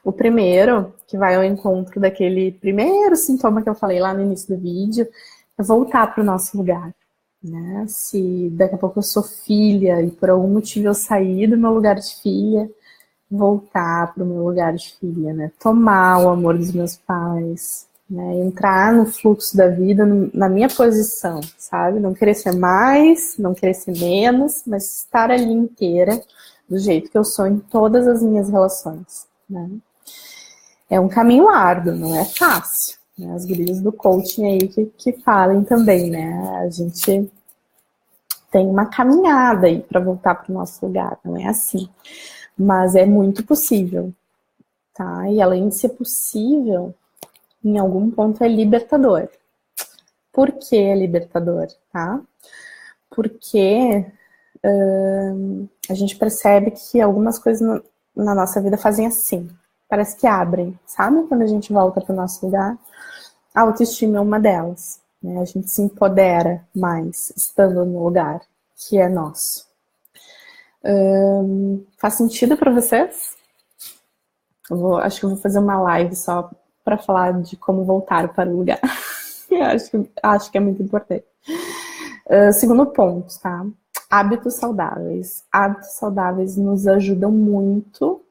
O primeiro, que vai ao encontro daquele primeiro sintoma que eu falei lá no início do vídeo, é voltar para o nosso lugar, né? Se daqui a pouco eu sou filha e por algum motivo eu saí do meu lugar de filha, voltar para o meu lugar de filha, né? Tomar o amor dos meus pais, né? Entrar no fluxo da vida na minha posição, sabe? Não querer ser mais, não querer ser menos, mas estar ali inteira do jeito que eu sou em todas as minhas relações, né? É um caminho árduo, não é fácil, né? As gurias do coaching aí que falem também, né? A gente tem uma caminhada aí para voltar para o nosso lugar, não é assim. Mas é muito possível, tá? E além de ser possível, em algum ponto é libertador. Por que é libertador, tá? Porque a gente percebe que algumas coisas na nossa vida fazem assim. Parece que abrem, sabe? Quando a gente volta para o nosso lugar. A autoestima é uma delas. Né? A gente se empodera mais estando no lugar que é nosso. Faz sentido para vocês? Acho que eu vou fazer uma live só para falar de como voltar para o lugar. acho que é muito importante. Segundo ponto, tá? Hábitos saudáveis. Hábitos saudáveis nos ajudam muito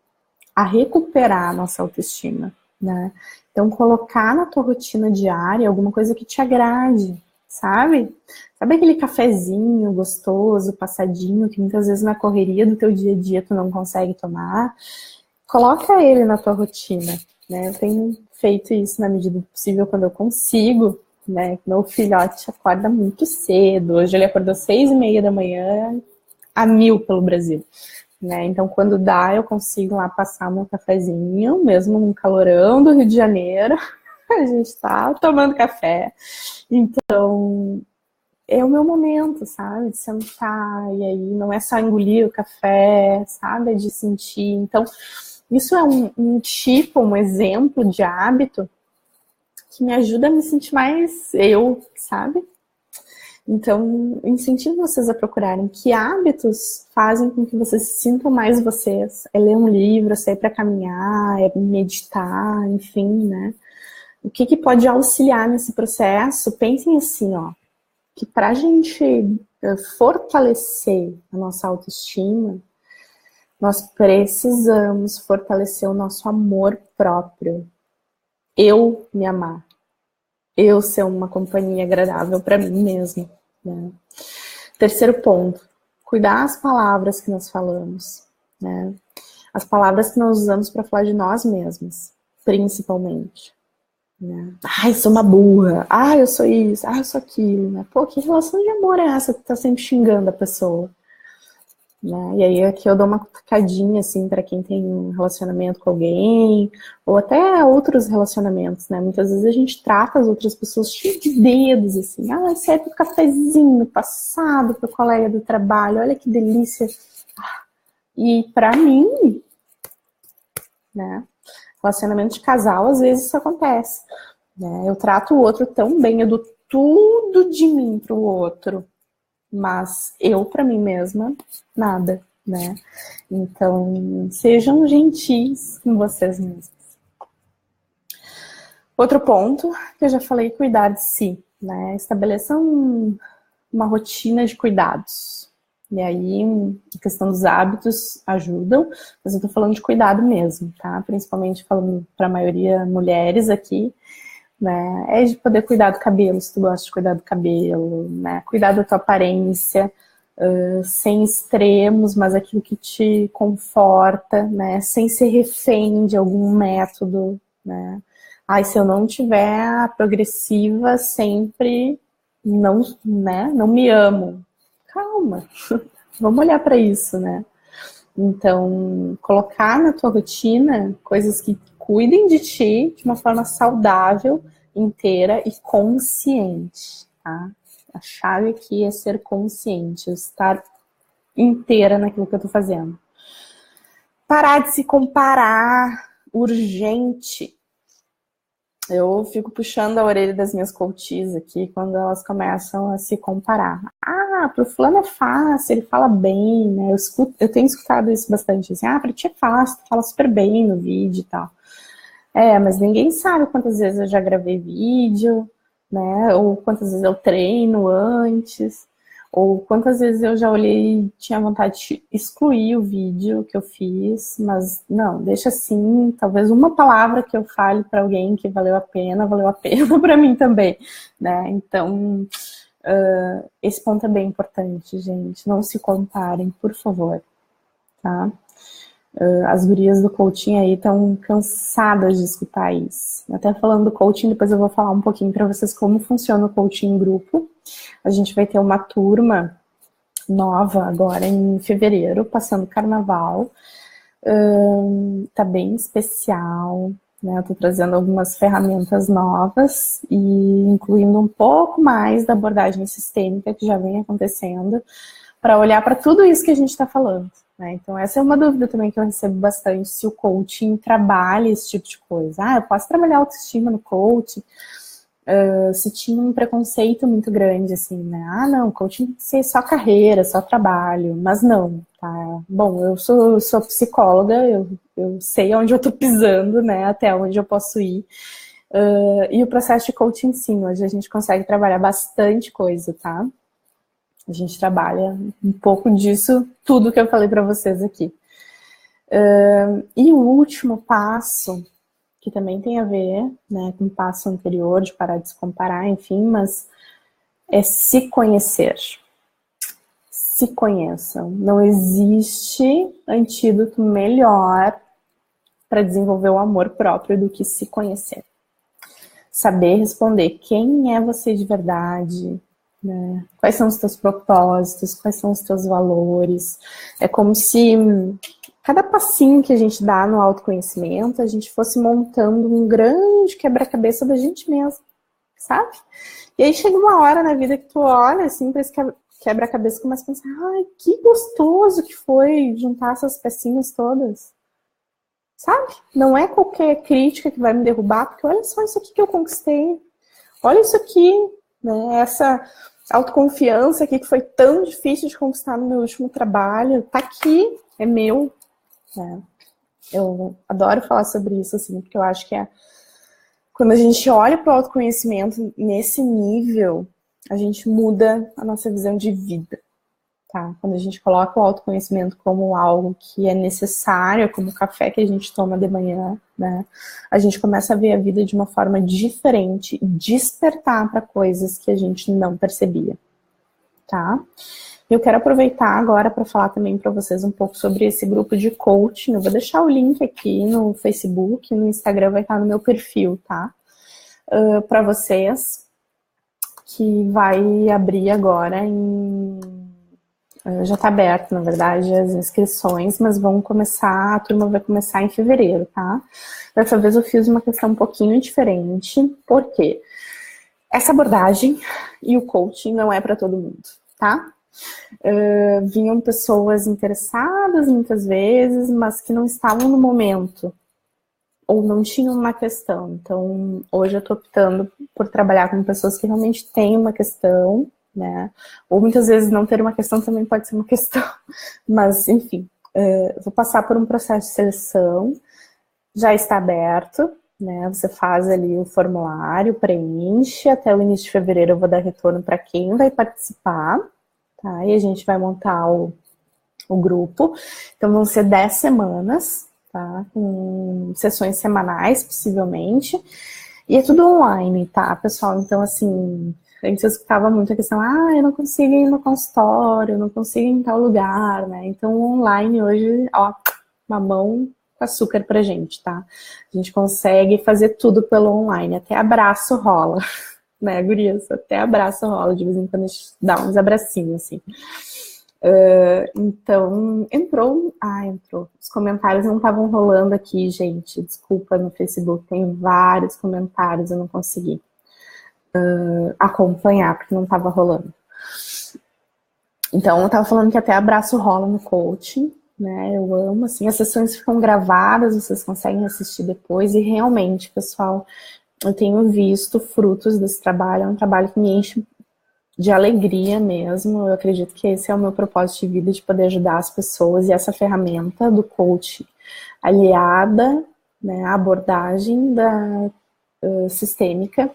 a recuperar a nossa autoestima, né? Então, colocar na tua rotina diária alguma coisa que te agrade, sabe? Sabe aquele cafezinho gostoso, passadinho, que muitas vezes na correria do teu dia a dia tu não consegue tomar? Coloca ele na tua rotina, né? Eu tenho feito isso na medida do possível quando eu consigo, né? Meu filhote acorda muito cedo. Hoje ele acordou 6h30 da manhã, a 1000 pelo Brasil. Né? Então, quando dá, eu consigo lá passar meu cafezinho, mesmo no calorão do Rio de Janeiro, a gente tá tomando café. Então, é o meu momento, sabe? De sentar, e aí não é só engolir o café, sabe? É de sentir. Então, isso é um exemplo de hábito que me ajuda a me sentir mais eu, sabe? Então, incentivo vocês a procurarem que hábitos fazem com que vocês se sintam mais vocês. É ler um livro, é sair para caminhar, é meditar, enfim, né? O que pode auxiliar nesse processo? Pensem assim, ó, que para a gente fortalecer a nossa autoestima, nós precisamos fortalecer o nosso amor próprio. Eu me amar. Eu ser uma companhia agradável para mim mesma. Né? Terceiro ponto, cuidar as palavras que nós falamos. Né? As palavras que nós usamos para falar de nós mesmos, principalmente. Né? Ai, sou uma burra. Ai, eu sou isso. Ai, eu sou aquilo. Né? Pô, que relação de amor é essa que tá sempre xingando a pessoa? Né? E aí aqui eu dou uma cutucadinha assim para quem tem um relacionamento com alguém, ou até outros relacionamentos, né? Muitas vezes a gente trata as outras pessoas cheio de dedos, assim, serve pro cafezinho passado pro colega do trabalho, olha que delícia. E para mim, né? Relacionamento de casal, às vezes isso acontece. Né? Eu trato o outro tão bem, eu dou tudo de mim pro outro. Mas eu, para mim mesma, nada, né? Então, sejam gentis com vocês mesmos. Outro ponto que eu já falei, cuidar de si, né? Estabeleçam uma rotina de cuidados. E aí, a questão dos hábitos ajudam, mas eu tô falando de cuidado mesmo, tá? Principalmente falando para a maioria mulheres aqui, né? É de poder cuidar do cabelo, se tu gosta de cuidar do cabelo, né? Cuidar da tua aparência, sem extremos, mas aquilo que te conforta, né? Sem ser refém de algum método, né? Se eu não tiver a progressiva, sempre não, né? Não me amo. Calma, vamos olhar para isso, né? Então, colocar na tua rotina coisas que cuidem de ti de uma forma saudável, inteira e consciente, tá? A chave aqui é ser consciente, estar inteira naquilo que eu tô fazendo. Parar de se comparar, urgente. Eu fico puxando a orelha das minhas coaches aqui quando elas começam a se comparar. Pro fulano é fácil, ele fala bem, né? Eu tenho escutado isso bastante, assim, pra ti é fácil, tu fala super bem no vídeo e tal. Mas ninguém sabe quantas vezes eu já gravei vídeo, né? Ou quantas vezes eu treino antes, ou quantas vezes eu já olhei e tinha vontade de excluir o vídeo que eu fiz, mas não, deixa assim, talvez uma palavra que eu fale para alguém que valeu a pena para mim também, né? Então, esse ponto é bem importante, gente. Não se comparem, por favor, tá? As gurias do coaching aí estão cansadas de escutar isso. Até falando do coaching, depois eu vou falar um pouquinho para vocês como funciona o coaching em grupo. A gente vai ter uma turma nova agora em fevereiro, passando carnaval. Tá bem especial, né? Eu tô trazendo algumas ferramentas novas e incluindo um pouco mais da abordagem sistêmica que já vem acontecendo, para olhar para tudo isso que a gente está falando, né? Então, essa é uma dúvida também que eu recebo bastante, se o coaching trabalha esse tipo de coisa. Eu posso trabalhar autoestima no coaching? Se tinha um preconceito muito grande, assim, né? Não, coaching tem que ser só carreira, só trabalho, mas não, tá? Bom, eu sou psicóloga, eu sei onde eu tô pisando, né? Até onde eu posso ir. E o processo de coaching, sim, hoje a gente consegue trabalhar bastante coisa, tá? A gente trabalha um pouco disso, tudo que eu falei para vocês aqui. E o último passo, que também tem a ver, né, com o passo anterior, de parar de se comparar, enfim, mas é se conhecer. Se conheçam. Não existe antídoto melhor para desenvolver o amor próprio do que se conhecer. Saber responder quem é você de verdade, né? Quais são os teus propósitos, quais são os teus valores. É como se cada passinho que a gente dá no autoconhecimento, a gente fosse montando um grande quebra-cabeça da gente mesmo, sabe? E aí chega uma hora na vida que tu olha assim para esse quebra-cabeça e começa a pensar, ai, que gostoso que foi juntar essas pecinhas todas. Sabe? Não é qualquer crítica que vai me derrubar, porque olha só isso aqui que eu conquistei. Olha isso aqui, né? Essa autoconfiança aqui que foi tão difícil de conquistar no meu último trabalho, tá aqui, é meu. Né? Eu adoro falar sobre isso, assim, porque eu acho que quando a gente olha para o autoconhecimento nesse nível, a gente muda a nossa visão de vida. Tá? Quando a gente coloca o autoconhecimento como algo que é necessário, como o café que a gente toma de manhã, né? A gente começa a ver a vida de uma forma diferente e despertar para coisas que a gente não percebia, tá? Eu quero aproveitar agora para falar também para vocês um pouco sobre esse grupo de coaching. Eu vou deixar o link aqui no Facebook, no Instagram vai estar no meu perfil, tá? Para vocês, que vai abrir agora já está aberto, na verdade, as inscrições, mas a turma vai começar em fevereiro, tá? Dessa vez eu fiz uma questão um pouquinho diferente, porque essa abordagem e o coaching não é para todo mundo, tá? Vinham pessoas interessadas muitas vezes, mas que não estavam no momento, ou não tinham uma questão. Então, hoje eu estou optando por trabalhar com pessoas que realmente têm uma questão, né? Ou muitas vezes não ter uma questão também pode ser uma questão. Mas, enfim, vou passar por um processo de seleção, já está aberto, né? Você faz ali o formulário, preenche, até o início de fevereiro eu vou dar retorno para quem vai participar, tá? E a gente vai montar o grupo. Então, vão ser 10 semanas, tá? Com sessões semanais, possivelmente. E é tudo online, tá, pessoal? Então, assim, antes eu escutava muito a questão, eu não consigo ir no consultório, eu não consigo ir em tal lugar, né? Então, online hoje, ó, mamão com açúcar pra gente, tá? A gente consegue fazer tudo pelo online, até abraço rola, né, gurias? Até abraço rola, de vez em quando a gente dá uns abracinhos, assim. Então, entrou. Os comentários não estavam rolando aqui, gente. Desculpa, no Facebook tem vários comentários, eu não consegui acompanhar, porque não estava rolando. Então, eu estava falando que até abraço rola no coaching, né? Eu amo, assim, as sessões ficam gravadas, vocês conseguem assistir depois, e realmente, pessoal, eu tenho visto frutos desse trabalho, é um trabalho que me enche de alegria mesmo. Eu acredito que esse é o meu propósito de vida, de poder ajudar as pessoas, e essa ferramenta do coach aliada, né, à abordagem da sistêmica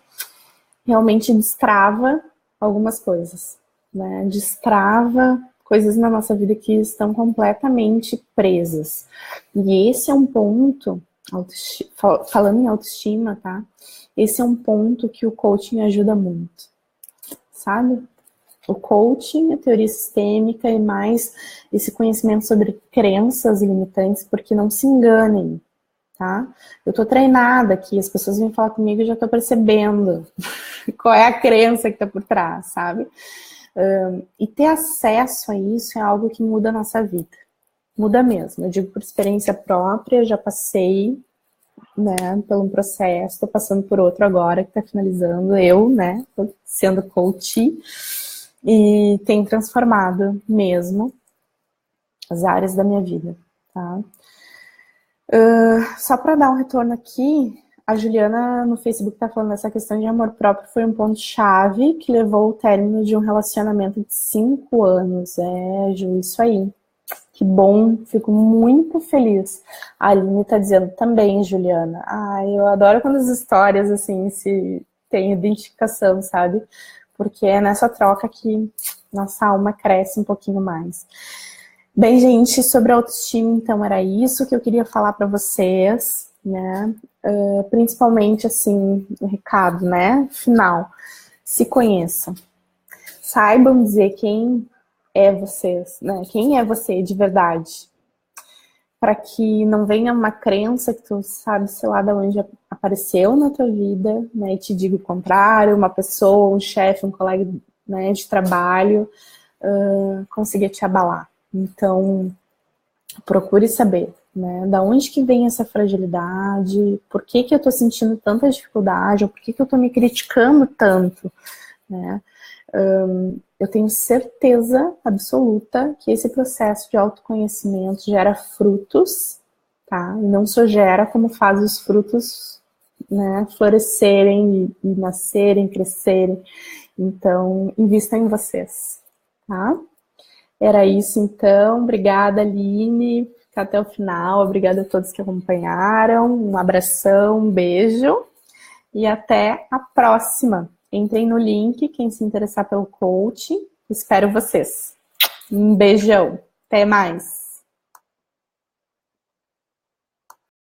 realmente destrava algumas coisas, né? Destrava coisas na nossa vida que estão completamente presas. E esse é um ponto, falando em autoestima, tá? Esse é um ponto que o coaching ajuda muito, sabe? O coaching, a teoria sistêmica e mais esse conhecimento sobre crenças limitantes, porque não se enganem, tá? Eu tô treinada aqui, as pessoas vêm falar comigo e já tô percebendo qual é a crença que tá por trás, sabe? E ter acesso a isso é algo que muda a nossa vida. Muda mesmo. Eu digo por experiência própria, já passei, né, por um processo, estou passando por outro agora que está finalizando, eu, né, tô sendo coach, e tem transformado mesmo as áreas da minha vida, tá? Só para dar um retorno aqui, a Juliana no Facebook está falando dessa questão de amor próprio foi um ponto-chave que levou ao término de um relacionamento de 5 anos. Ju, isso aí. Que bom, fico muito feliz. A Aline está dizendo também, Juliana. Eu adoro quando as histórias, assim, se tem identificação, sabe? Porque é nessa troca que nossa alma cresce um pouquinho mais. Bem, gente, sobre a autoestima, então, era isso que eu queria falar para vocês, né? Principalmente, assim, o recado, né? Final. Se conheçam. Saibam dizer quem é vocês, né? Quem é você de verdade? Para que não venha uma crença que tu sabe, sei lá, de onde apareceu na tua vida, né? E te diga o contrário, uma pessoa, um chefe, um colega, né, de trabalho, consiga te abalar. Então, procure saber, né? Da onde que vem essa fragilidade, por que que eu tô sentindo tanta dificuldade, ou por que que eu tô me criticando tanto, né? Eu tenho certeza absoluta que esse processo de autoconhecimento gera frutos, tá? E não só gera, como faz os frutos, né, florescerem e nascerem, crescerem. Então, invista em vocês, tá? Era isso, então. Obrigada, Aline. Fica até o final. Obrigada a todos que acompanharam. Um abração, um beijo. E até a próxima. Entrem no link, quem se interessar pelo coaching. Espero vocês. Um beijão. Até mais.